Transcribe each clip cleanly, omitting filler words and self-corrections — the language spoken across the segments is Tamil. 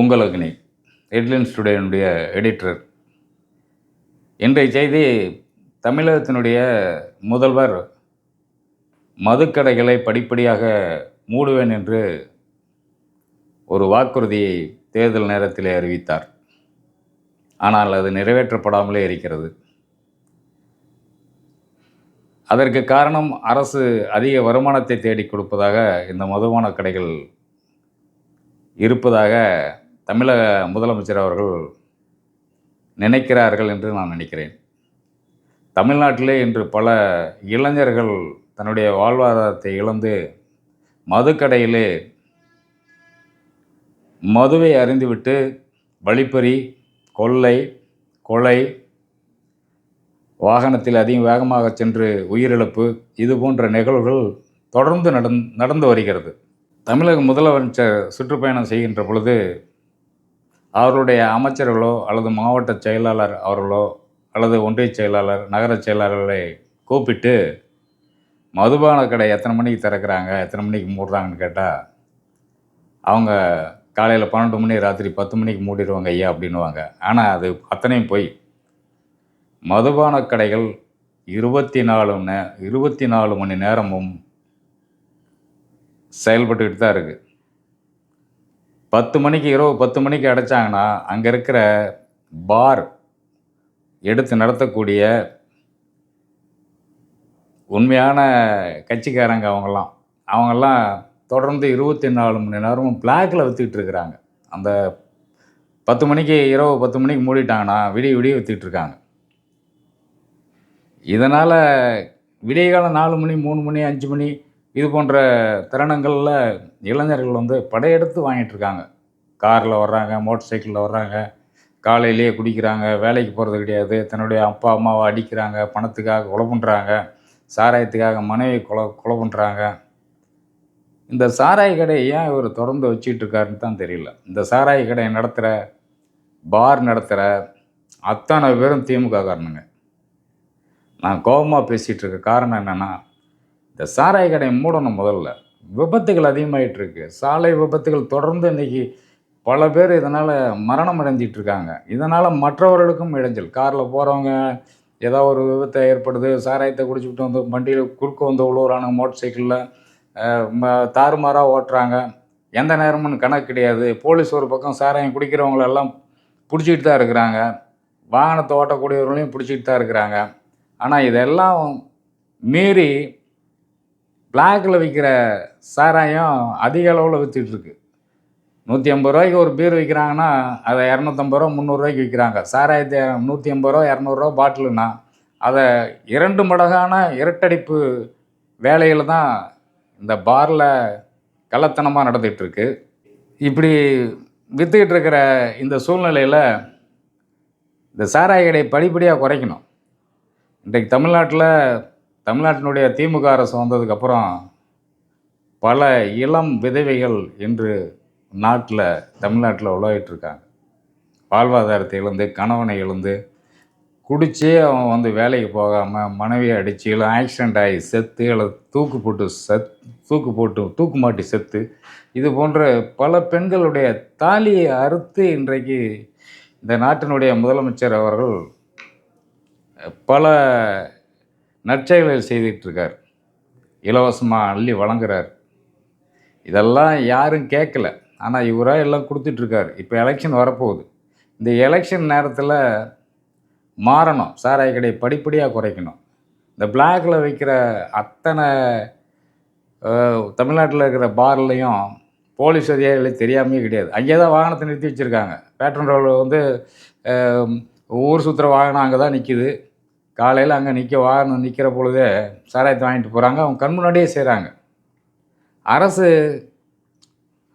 உங்கள் அக்னி ஹெட்லைன்ஸ் டுடேனுடைய எடிட்டர். இன்றைய செய்தி, தமிழகத்தினுடைய முதல்வர் மதுக்கடைகளை படிப்படியாக மூடுவேன் என்று ஒரு வாக்குறுதியை தேர்தல் நேரத்திலே அறிவித்தார். ஆனால் அது நிறைவேற்றப்படாமலே இருக்கிறது. அதற்கு காரணம், அரசு அதிக வருமானத்தை தேடி கொடுப்பதாக இந்த மதுபான கடைகள் இருப்பதாக தமிழக முதலமைச்சர் அவர்கள் நினைக்கிறார்கள் என்று நான் நினைக்கிறேன். தமிழ்நாட்டிலே இன்று பல இளைஞர்கள் தன்னுடைய வாழ்வாதாரத்தை இழந்து மதுக்கடையிலே மதுவை அருந்திவிட்டு வழிப்பறி, கொள்ளை, கொலை, வாகனத்தில் அதிக வேகமாக சென்று உயிரிழப்பு, இது போன்ற நிகழ்வுகள் தொடர்ந்து நடந்து வருகிறது. தமிழக முதலமைச்சர் சுற்றுப்பயணம் செய்கின்ற பொழுது அவருடைய அமைச்சர்களோ அல்லது மாவட்ட செயலாளர் அவர்களோ அல்லது ஒன்றிய செயலாளர், நகர செயலாளர்களை கூப்பிட்டு மதுபான கடை எத்தனை மணிக்கு திறக்கிறாங்க, எத்தனை மணிக்கு மூடுறாங்கன்னு கேட்டால் அவங்க காலையில் 12 மணி, ராத்திரி 10 மணிக்கு மூடிடுவாங்க ஐயா அப்படின்வாங்க. ஆனால் அது அத்தனையும் போய் மதுபான கடைகள் 24 மணி நேரமும் செயல்பட்டுக்கிட்டு தான் இருக்குது. 10 மணிக்கு, இரவு 10 மணிக்கு அடைச்சாங்கன்னா அங்கே இருக்கிற பார் எடுத்து நடத்தக்கூடிய உண்மையான கட்சிக்காரங்க அவங்கெல்லாம் தொடர்ந்து 24 மணி நேரமும் பிளாக்கில் விற்றுக்கிட்டு இருக்கிறாங்க. அந்த 10 மணிக்கு, இரவு 10 மணிக்கு மூடிட்டாங்கன்னா விடிய விற்றுக்கிட்டு இருக்காங்க. இதனால் விடிய காலம் 4 மணி, 3 மணி, 5 மணி இது போன்ற தருணங்களில் இளைஞர்கள் படையெடுத்து வாங்கிட்டுருக்காங்க. காரில் வர்றாங்க, மோட்டர் சைக்கிளில் வர்றாங்க, காலையிலேயே குடிக்கிறாங்க, வேலைக்கு போகிறது கிடையாது, தன்னுடைய அப்பா அம்மாவை அடிக்கிறாங்க, பணத்துக்காக கொலை பண்ணுறாங்க, சாராயத்துக்காக மனைவி கொலை பண்ணுறாங்க. இந்த சாராய கடையை ஏன் இவர் தொடர்ந்து வச்சுக்கிட்டு இருக்காருன்னு தான் தெரியல. இந்த சாராய கடையை நடத்துகிற, பார் நடத்துகிற அத்தனை பேரும் திமுக காரணங்க. நான் கோபமாக பேசிகிட்டு இருக்க காரணம் என்னென்னா, இந்த சாராய கடையை மூடணும். முதல்ல விபத்துகள் அதிகமாகிட்டுருக்கு. சாலை விபத்துகள் தொடர்ந்து இன்றைக்கி பல பேர் இதனால் மரணம் அடைஞ்சிட்ருக்காங்க. இதனால் மற்றவர்களுக்கும் இடைஞ்சல். காரில் போகிறவங்க ஏதோ ஒரு விபத்தை ஏற்படுது, சாராயத்தை குடிச்சுக்கிட்டு வந்து வண்டியில் குறுக்க வந்து உழுவுறானுங்க, மோட்டர் சைக்கிளில் தாறுமாறாக ஓட்டுறாங்க. எந்த நேரமும் கணக்கு கிடையாது. போலீஸ் ஒரு பக்கம் சாராயம் குடிக்கிறவங்களெல்லாம் பிடிச்சிக்கிட்டு தான் இருக்கிறாங்க, வாகனத்தை ஓட்டக்கூடியவர்களையும் பிடிச்சிக்கிட்டு தான் இருக்கிறாங்க. ஆனால் இதெல்லாம் மீறி பிளாக்கில் விற்கிற சாராயம் அதிக அளவில் விற்றுட்டுருக்கு. 150 ரூபாய்க்கு ஒரு பீர் விற்கிறாங்கன்னா அதை 250 ரூபா, 300 ரூபாய்க்கு விற்கிறாங்க. சாராயத்தை 150 ரூபா, 200 ரூபா பாட்டிலுன்னா அதை 2 மடங்கான இரட்டடிப்பு வேலையில் தான் இந்த பாரில் கள்ளத்தனமாக நடந்துகிட்ருக்கு. இப்படி விற்றுக்கிட்டு இருக்கிற இந்த சூழ்நிலையில் இந்த சாராய கடையை படிப்படியாக குறைக்கணும். இன்றைக்கு தமிழ்நாட்டினுடைய திமுக அரசு வந்ததுக்கப்புறம் பல இளம் விதவைகள் இன்று தமிழ்நாட்டில் உலகிட்டுருக்காங்க. வாழ்வாதாரத்தை இழந்து, கணவனை இழந்து, குடிச்சே அவன் வேலைக்கு போகாமல் மனைவியை அடித்து, இல்லை ஆக்சிடெண்ட் ஆகி செத்து, இல்லை தூக்கு மாட்டி செத்து, இது போன்ற பல பெண்களுடைய தாலியை அறுத்து இன்றைக்கு இந்த நாட்டினுடைய முதலமைச்சர் அவர்கள் பல நற்செயல்கள் செய்துகிட்ருக்கார். இலவசமாக அள்ளி வழங்குறார். இதெல்லாம் யாரும் கேட்கல. ஆனால் இவராக எல்லாம் கொடுத்துட்ருக்கார். இப்போ எலெக்ஷன் வரப்போகுது. இந்த எலெக்ஷன் நேரத்தில் மாறணும். சாராய கடையை படிப்படியாக குறைக்கணும். இந்த பிளாக்கில் வைக்கிற அத்தனை தமிழ்நாட்டில் இருக்கிற பார்லையும் போலீஸ் அதிகாரிகளுக்கு தெரியாமையே கிடையாது. அங்கே தான் வாகனத்தை நிறுத்தி வச்சுருக்காங்க. பேட்டன் ரோடில் ஊர் சுற்றுற வாகனம் அங்கே தான் நிற்கிது. காலையில் அங்கே வாகனம் நிற்கிற பொழுதே சாராயத்தை வாங்கிட்டு போகிறாங்க. அவங்க கண் முன்னாடியே செய்கிறாங்க. அரசு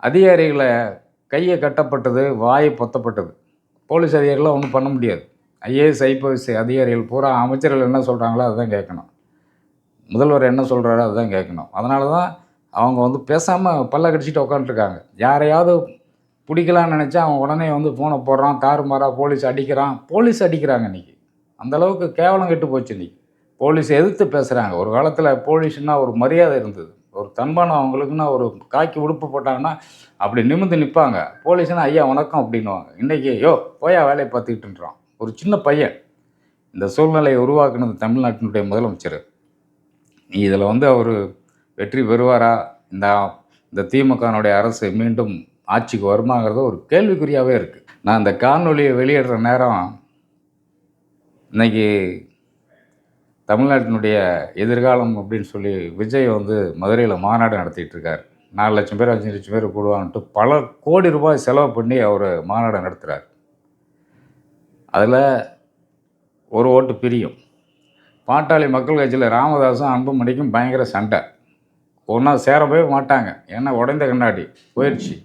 அதிகாரிகளை கையை கட்டப்பட்டது, வாயை பொத்தப்பட்டது. போலீஸ் அதிகாரிகளாம் ஒன்றும் பண்ண முடியாது. ஐஏஎஸ், ஐபிஎஸ் அதிகாரிகள் பூரா அமைச்சர்கள் என்ன சொல்கிறாங்களோ அதுதான் கேட்கணும். முதல்வர் என்ன சொல்கிறாரோ அதுதான் கேட்கணும். அதனால தான் அவங்க பேசாமல் பல்ல கடிச்சிட்டு உட்காந்துருக்காங்க. யாரையாவது பிடிக்கலான்னு நினச்சா அவன் உடனே ஃபோனை போடுறான், தாறுமாறாக போலீஸ் அடிக்கிறாங்க. இன்றைக்கி அந்தளவுக்கு கேவலம் கெட்டு போச்சு. இன்றைக்கி போலீஸ் எதிர்த்து பேசுகிறாங்க. ஒரு காலத்தில் போலீஸ்னால் ஒரு மரியாதை இருந்தது, ஒரு தன்மானம் அவங்களுக்குன்னா ஒரு காக்கி உடுப்பு போட்டாங்கன்னா அப்படி நிமிர்ந்து நிற்பாங்க. போலீஸ்னா ஐயா வணக்கம் அப்படின்னுவாங்க. இன்றைக்கி யோ போயா வேலையை பார்த்துக்கிட்டுன்றான். ஒரு சின்ன பையன். இந்த சூழ்நிலையை உருவாக்குனது தமிழ்நாட்டினுடைய முதலமைச்சர். இதில் வந்து அவர் வெற்றி பெறுவாரா? இந்த இந்த திமுகனுடைய அரசு மீண்டும் ஆட்சிக்கு வருமாங்கிறது ஒரு கேள்விக்குறியாகவே இருக்குது. நான் இந்த காணொலியை வெளியிடுற நேரம் இன்றைக்கி தமிழ்நாட்டினுடைய எதிர்காலம் அப்படின்னு சொல்லி விஜய் வந்து மதுரையில் மாநாடு நடத்திட்டு இருக்கார். 4 லட்சம் பேர் 5 லட்சம் பேர் கூடுவான்ட்டு பல கோடி ரூபாய் செலவு பண்ணி அவர் மாநாடு நடத்துகிறார். அதில் ஒரு ஓட்டு பிரியும். பாட்டாளி மக்கள் கட்சியில் ராமதாஸும் அன்புமணிக்கும் பயங்கர சண்டை. ஒன்றா சேரவே மாட்டாங்க. ஏன்னா உடைந்த கண்ணாடி போயிடுச்சு.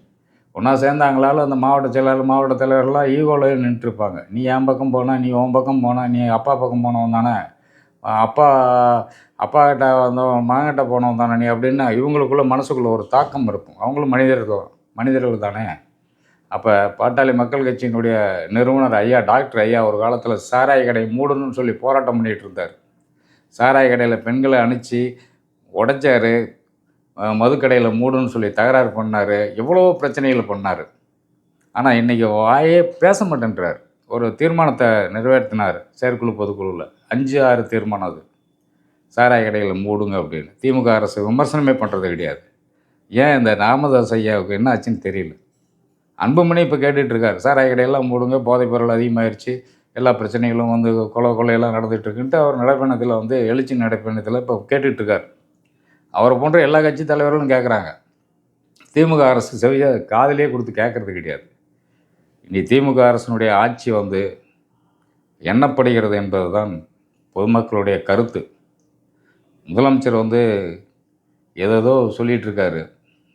ஒன்றா சேர்ந்தாங்களாலும் அந்த மாவட்ட செயலாளர் மாவட்ட தலைவர்லாம் ஈகோவில் நின்றுருப்பாங்க. நீ என் பக்கம் போனா, நீ உன் பக்கம் போனா, நீ அப்பா பக்கம் போனவன் தானே, அப்பா கிட்ட வந்தவன் மகன்கிட்ட போனவன் தானே நீ அப்படின்னு இவங்களுக்குள்ள மனசுக்குள்ளே ஒரு தாக்கம் இருக்கும். அவங்களும் மனிதர்கள் தானே. அப்போ பாட்டாளி மக்கள் கட்சியினுடைய நிறுவனர் ஐயா டாக்டர் ஐயா ஒரு காலத்தில் சாராய கடை மூடணும்னு சொல்லி போராட்டம் பண்ணிகிட்டு இருந்தார். சாராய கடையில் பெண்களை அனுப்பிச்சி உடைச்சார். மதுக்கடையில் மூடுன்னு சொல்லி தகராறு பண்ணார். எவ்வளோ பிரச்சனைகள் பண்ணார். ஆனால் இன்றைக்கி வாயே பேச மாட்டேன்றார். ஒரு தீர்மானத்தை நிறைவேற்றினார் செயற்குழு பொதுக்குழுவில். 5-6 தீர்மானம். அது சாராய கடையில் மூடுங்க அப்படின்னு. திமுக அரசு விமர்சனமே பண்ணுறது கிடையாது. ஏன் இந்த ராமதாஸ் ஐயாவுக்கு என்ன ஆச்சுன்னு தெரியல. அன்புமணி இப்போ கேட்டுட்ருக்கார், சாராய கடையெல்லாம் மூடுங்க, போதைப் பொருள் அதிகமாகிடுச்சு, எல்லா பிரச்சனைகளும் வந்து கொலையெல்லாம் நடந்துகிட்ருக்குன்ட்டு அவர் நடைப்பயணத்தில் வந்து எழுச்சி நடைப்பயணத்தில் இப்போ கேட்டுட்ருக்கார். அவரை போன்ற எல்லா கட்சி தலைவர்களும் கேட்குறாங்க. திமுக அரசு செவியாக காதிலே கொடுத்து கேட்குறது கிடையாது. இனி திமுக அரசினுடைய ஆட்சி வந்து எண்ணப்படுகிறது என்பது தான் பொதுமக்களுடைய கருத்து. முதலமைச்சர் வந்து ஏதோ சொல்லிகிட்ருக்காரு,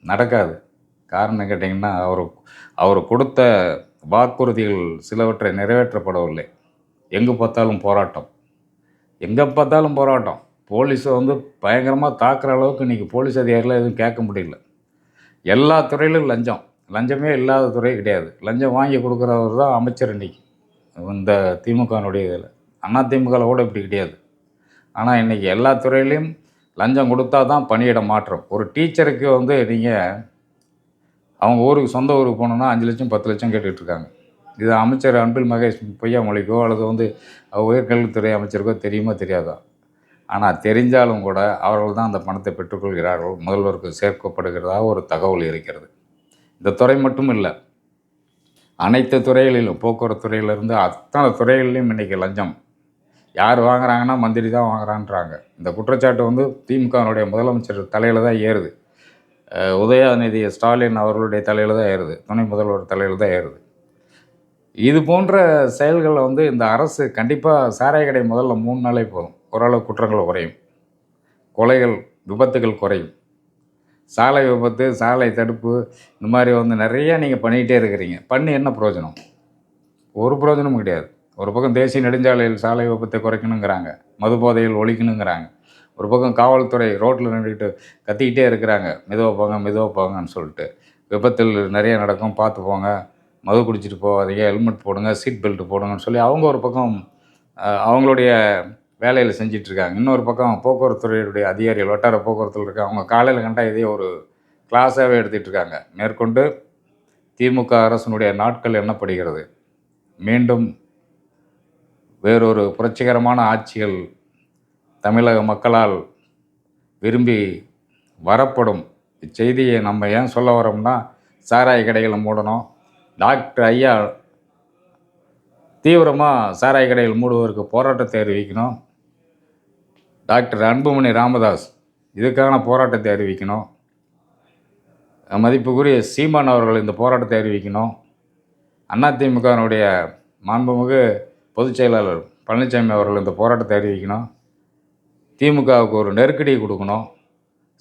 நடக்காது. காரணம் கேட்டிங்கன்னா அவர் கொடுத்த வாக்குறுதிகள் சிலவற்றை நிறைவேற்றப்படவில்லை. எங்கே பார்த்தாலும் போராட்டம். போலீஸை வந்து பயங்கரமாக தாக்குற அளவுக்கு இன்றைக்கி போலீஸ் அதிகாரிகள் எதுவும் கேட்க முடியல. எல்லா துறையிலும் லஞ்சமே இல்லாத துறை கிடையாது. லஞ்சம் வாங்கி கொடுக்குறவர் தான் அமைச்சர் இன்றைக்கி இந்த திமுகனுடைய இதில். அதிமுகவில் கூட இப்படி கிடையாது. ஆனால் இன்றைக்கி எல்லா துறையிலையும் லஞ்சம் கொடுத்தா தான் பணியிட மாற்றம். ஒரு டீச்சருக்கு வந்து நீங்கள் அவங்க ஊருக்கு சொந்த ஊருக்கு போகணுன்னா 5 லட்சம் 10 லட்சம் கேட்டுட்ருக்காங்க. இது அமைச்சர் அன்பில் மகேஷ் பொய்யாமொழிக்கோ அல்லது வந்து உயர்கல்வித்துறை அமைச்சருக்கோ தெரியுமோ தெரியாதா? ஆனால் தெரிஞ்சாலும் கூட அவர்கள் தான் அந்த பணத்தை பெற்றுக்கொள்கிறார்கள். முதல்வருக்கு சேர்க்கப்படுகிறதாக ஒரு தகவல் இருக்கிறது. இந்த துறை மட்டும் இல்லை, அனைத்து துறைகளிலும், போக்குவரத்து துறையிலிருந்து அத்தனை துறைகளிலும் இன்றைக்கி லஞ்சம். யார் வாங்குறாங்கன்னா மந்திரி தான் வாங்குறான்றாங்க. இந்த குற்றச்சாட்டு வந்து திமுகனுடைய முதலமைச்சர் தலையில் தான் ஏறுது. உதயநிதி ஸ்டாலின் அவர்களுடைய தலையில் தான் ஏறுது. துணை முதல்வர் தலையில் தான் ஏறுது. இது போன்ற செயல்களை வந்து இந்த அரசு கண்டிப்பாக சாராய கடை முதல்ல 3 நாளே போதும். ஓரளவு குற்றங்கள் குறையும், கொலைகள் விபத்துகள் குறையும். சாலை விபத்து, சாலை தடுப்பு, இந்த மாதிரி வந்து நிறையா நீங்கள் பண்ணிக்கிட்டே இருக்கிறீங்க. பண்ணி என்ன பிரயோஜனம்? ஒரு பிரயோஜனமும் கிடையாது. ஒரு பக்கம் தேசிய நெடுஞ்சாலையில் சாலை விபத்தை குறைக்கணுங்கிறாங்க, மது போதையில் ஒழிக்கணுங்கிறாங்க. ஒரு பக்கம் காவல்துறை ரோட்டில் நின்றுக்கிட்டு கத்திக்கிட்டே இருக்கிறாங்க, மெதுவாக போங்கன்னு சொல்லிட்டு. விபத்தில் நிறைய நடக்கும், பார்த்து போங்க, மது குடிச்சிட்டு போகாதீங்க, ஹெல்மெட் போடுங்க, சீட் பெல்ட் போடுங்கன்னு சொல்லி அவங்க ஒரு பக்கம் அவங்களுடைய வேலையில் செஞ்சிட்ருக்காங்க. இன்னொரு பக்கம் போக்குவரத்துறையுடைய அதிகாரிகள், வட்டார போக்குவரத்தில் இருக்க அவங்க காலையில் கண்டா இதே ஒரு கிளாஸாகவே எடுத்துகிட்ருக்காங்க. மேற்கொண்டு திமுக அரசினுடைய நாட்கள் எண்ணப்படுகிறது. மீண்டும் வேறொரு புரட்சிகரமான ஆட்சிகள் தமிழக மக்களால் விரும்பி வரப்படும். இச்செய்தியை நம்ம ஏன் சொல்ல வரோம்னா, சாராய கடைகளை மூடணும், டாக்டர் ஐயா தீவிரமாக சாராய கடைகள் மூடுவதற்கு போராட்டத்தை அறிவிக்கணும், டாக்டர் அன்புமணி ராமதாஸ் இதுக்கான போராட்டத்தை அறிவிக்கணும், மதிப்புக்குரிய சீமான் அவர்கள் இந்த போராட்டத்தை அறிவிக்கணும், அதிமுகனுடைய மாண்புமிகு பொதுச் செயலாளர் பழனிசாமி அவர்கள் இந்த போராட்டத்தை அறிவிக்கணும், திமுகவுக்கு ஒரு நெருக்கடியை கொடுக்கணும்.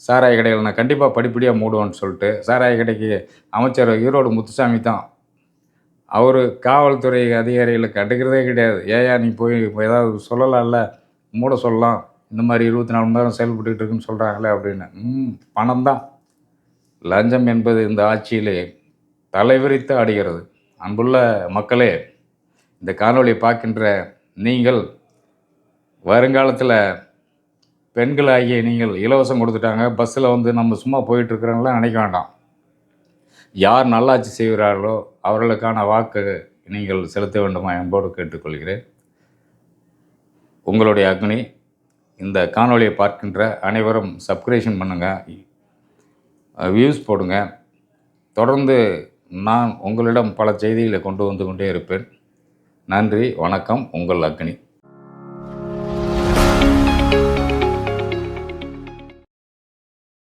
சாராய கடைகள் நான் கண்டிப்பாக படிப்படியாக மூடுவேன்னு சொல்லிட்டு. சாராய கடைக்கு அமைச்சர் ஈரோடு முத்துசாமி தான். அவர் காவல்துறை அதிகாரிகளை கண்டுக்கிறதே கிடையாது. ஏயா நீ போய் ஏதாவது சொல்லலாம்ல, மூட சொல்லலாம், இந்த மாதிரி 24 மணி நேரம் செயல்பட்டுக்கிட்டு இருக்குன்னு சொல்கிறாங்களே அப்படின்னு. பணம் தான். லஞ்சம் என்பது இந்த ஆட்சியிலே தலைவிரித்து ஆடுகிறது. அன்புள்ள மக்களே, இந்த காணொளியை பார்க்கின்ற நீங்கள் வருங்காலத்தில் பெண்களாகிய நீங்கள் இலவசம் கொடுத்துட்டாங்க, பஸ்ஸில் வந்து நம்ம சும்மா போயிட்டுருக்கிறோம்லாம் நினைக்க வேண்டாம். யார் நல்லாட்சி செய்கிறார்களோ அவர்களுக்கான வாக்கு நீங்கள் செலுத்த வேண்டுமா என்போடு கேட்டுக்கொள்கிறேன். உங்களுடைய அக்னி. இந்த காணொளியை பார்க்கின்ற அனைவரும் சப்ஸ்கிரிப்ஷன் பண்ணுங்கள், வியூஸ் போடுங்க. தொடர்ந்து நான் உங்களிடம் பல செய்திகளை கொண்டு வந்து கொண்டே இருப்பேன். நன்றி, வணக்கம். உங்கள் அக்னி.